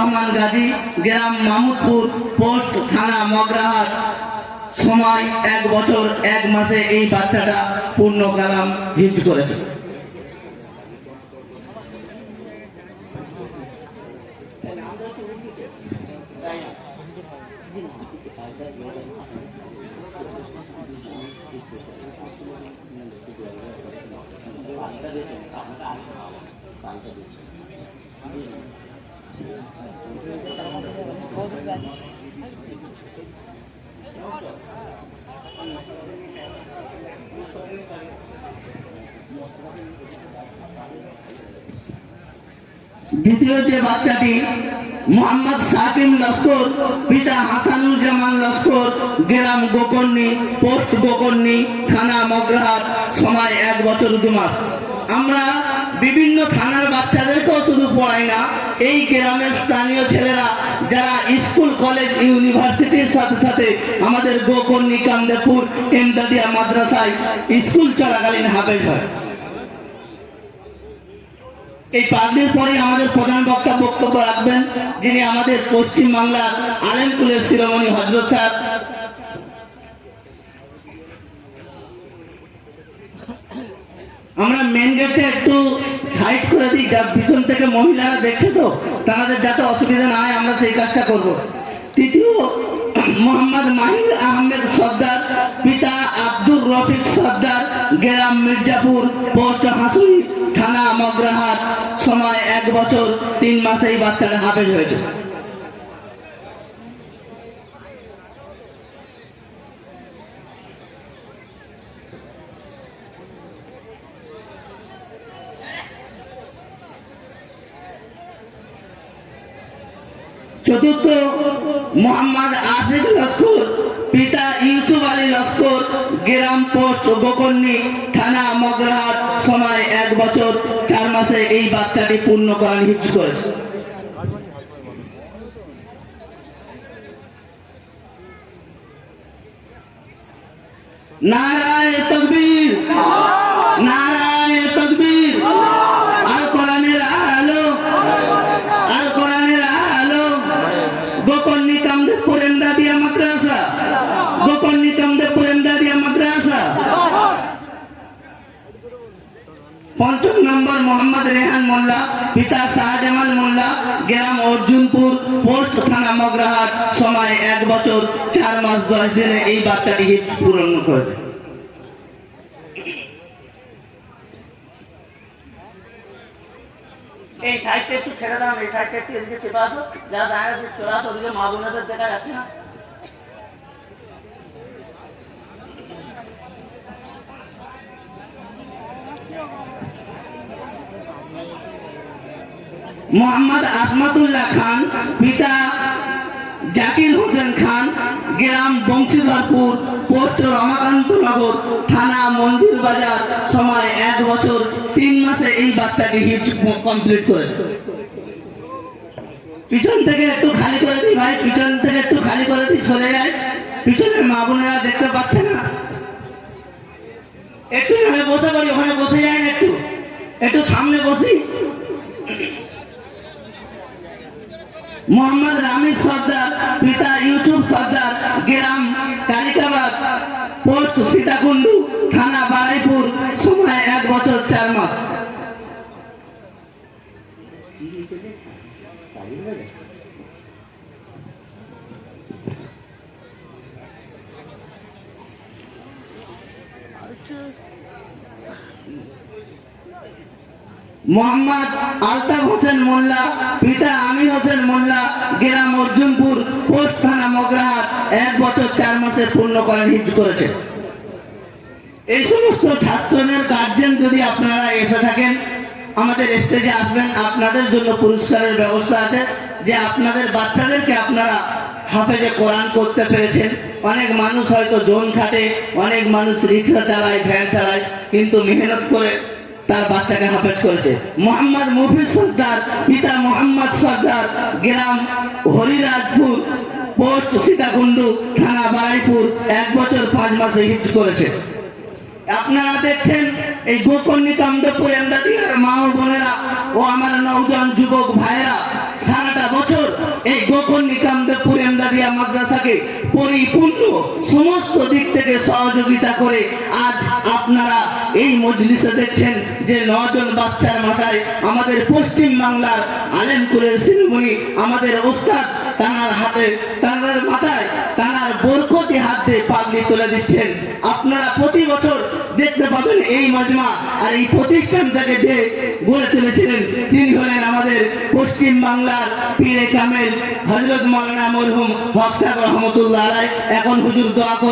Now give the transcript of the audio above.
রহমান গাজী, গ্রাম Mamudpur, post থানা মগরাহাট, সময় 1 বছর 1 মাসে এই বাচ্চাটা পূর্ণ কালাম হিফজ করেছে। দ্বিতীয় যে বাচ্চাটি মোহাম্মদ সাকিম লস্কর, পিতা হাসানুজ্জামান লস্কর, গ্রাম গোকর্ণী, পোস্ট গোকর্ণী, থানা মগরাহাট, সময় 1 বছর 2 মাস। আমরা বিভিন্ন থানার বাচ্চাদেরকেও শুধু পড়াই না, এই গ্রামের স্থানীয় ছেলেরা যারা স্কুল কলেজ ইউনিভার্সিটির সাথে সাথে আমাদের গোকর্ণী কামদেপুর এমদাদিয়া মাদ্রাসায় স্কুল চলাকালীন হাফেজ হয়। এই পাগড়ির পরে আমাদের প্রধান বক্তা বক্তব্য রাখবেন, যিনি আমাদের পশ্চিম বাংলার আলেমকুলের শিরোমণি হযরত সাহেব। আমরা মেন গেটে একটু সাইড করে দিই, যা পিছন থেকে মহিলারা দেখছে তো তাদের যাতে অসুবিধা না হয়, আমরা সেই কাজটা করব। তৃতীয় মোহাম্মদ মাহির আহমেদ সর্দার, পিতা আব্দুর রফিক সর্দার, গ্রাম মির্জাপুর, পোস্ট হাসুই, থানা মগরাহাট, সময় 1 বছর 3 মাসে এই বাচ্চাটা হাফেজ হয়েছে। চতুর্থ মোহাম্মদ আসিফ লস্কর, পিতা ইউসুফ আলী লস্কর, গ্রাম পোস্ট গোকর্ণী, থানা মগরাহাট, সময় 1 বছর 4 মাসে এই বাচ্চাটি পূর্ণ কোরআন হিফজ করেছে। নারায়ে তাকবীর, নারায়ে তাকবীর। আল কোরআনের আলো, আল কোরআনের আলো। গোকর্ণী কামদেবপুর এমদাদিয়া মাদ্রাসা, গোকর্ণী কামদেবপুর এমদাদিয়া মাদ্রাসা। 5 নম্বর মোহাম্মদ রেহান মোল্লা, পিতা শাহজামাল মোল্লা, গ্রাম অর্জুনপুর, পোস্ট থানা মগরাহাট, সময় 1 বছর 4 মাস 10 দিনে এই বাচ্চাটি হিফজ পূরণ করেছে। এই সাইডটা একটু ছেড়ে দাও, এই সাইডটা একটু এদিকে চেপে আসো, যারা দাঁড়িয়ে আছে চলে আসো, ওদিকে মা বোনেদের দেখা যাচ্ছে না। মোহাম্মদ আজমাতুল্লাহ খান, পিতা জাকির হোসেন খান, গ্রাম বংশীধরপুর, পোস্ট রমাকান্তনগর, থানা মঞ্জুর বাজার, সময় 1 বছর 3 মাসে এই বাচ্চাটি হিফজ কমপ্লিট করেছে। পিছন থেকে একটু খালি করে দিই ভাই, পিছন থেকে একটু খালি করে দিই, সরে যায়, পিছনের মা বোনেরা দেখতে পাচ্ছে না। একটু এখানে বসে পড়ি, ওখানে বসে যায় না, একটু একটু সামনে বসি। মোহাম্মদ রামিজ সর্দার, পিতা ইউসুফ সর্দার, গ্রাম কালিকাবাদ, পোস্ট সীতাকুণ্ডু, থানা বারাইপুর, সময় 1 বছর 4 মাস। মোহাম্মদ আলতাফ হোসেন মোল্লা, পিতা আমির হোসেন মোল্লা, গ্রাম অর্জুনপুর, পোস্ট থানা মগরাহাট, 1 বছর 4 মাসে পূর্ণ কোরআন হিফজ করেছে। এই সমস্ত ছাত্রদের গার্জিয়ান যদি আপনারা এসে থাকেন, আমাদের স্টেজে আসবেন, আপনাদের জন্য পুরস্কারের ব্যবস্থা আছে, যে আপনাদের বাচ্চাদেরকে আপনারা হাফেজে কোরআন করতে পেরেছেন। অনেক মানুষ হয়তো জোন খাটে, অনেক মানুষ রিক্সা চালায়, ভ্যান চালায়, কিন্তু মেহনত করে তার বাচ্চাকে হাফেজ করেছে। মোহাম্মদ মুফিজ সর্দার, পিতা মোহাম্মদ সর্দার, গ্রাম হরিরাজপুর, পোস্ট সীতাকুণ্ডু, থানা বারাইপুর, 1 বছর 5 মাসে হিফজ করেছে। আপনারা দেখছেন এই গোকর্ণী কামদেবপুর এমদাদিয়ার মা ও বোনেরা ও আমার নওজোয়ান যুবক ভাইরা সারাটা বছর এই গোকর্ণী কামদেবপুর এমদাদিয়া মাদ্রাসাকে পরিপূর্ণ সমস্ত দিক থেকে সহযোগিতা করে আজ আপনারা এই মজলিসে দেখছেন যে 9 জন বাচ্চার মাথায় আমাদের পশ্চিম বাংলার আলেমকুলের শিরোমণি আমাদের ওস্তাদ তানার হাতে তানার মাথায় তানার বরকতি হাত দিয়ে পাগড়ি তুলে দিচ্ছেন। আপনারা প্রতি বছর দেখতে পাবেন এই মজমা আর এই প্রতিষ্ঠানটাকে যে গড়ে তুলেছিলেন তিনি হলেন আমাদের পশ্চিম বাংলার পীরে কামেল হযরত মাওলানা মরহুম হক সাহেব রহমতুল্লাহ আলাইহি। এখন হুজুর দোয়া করে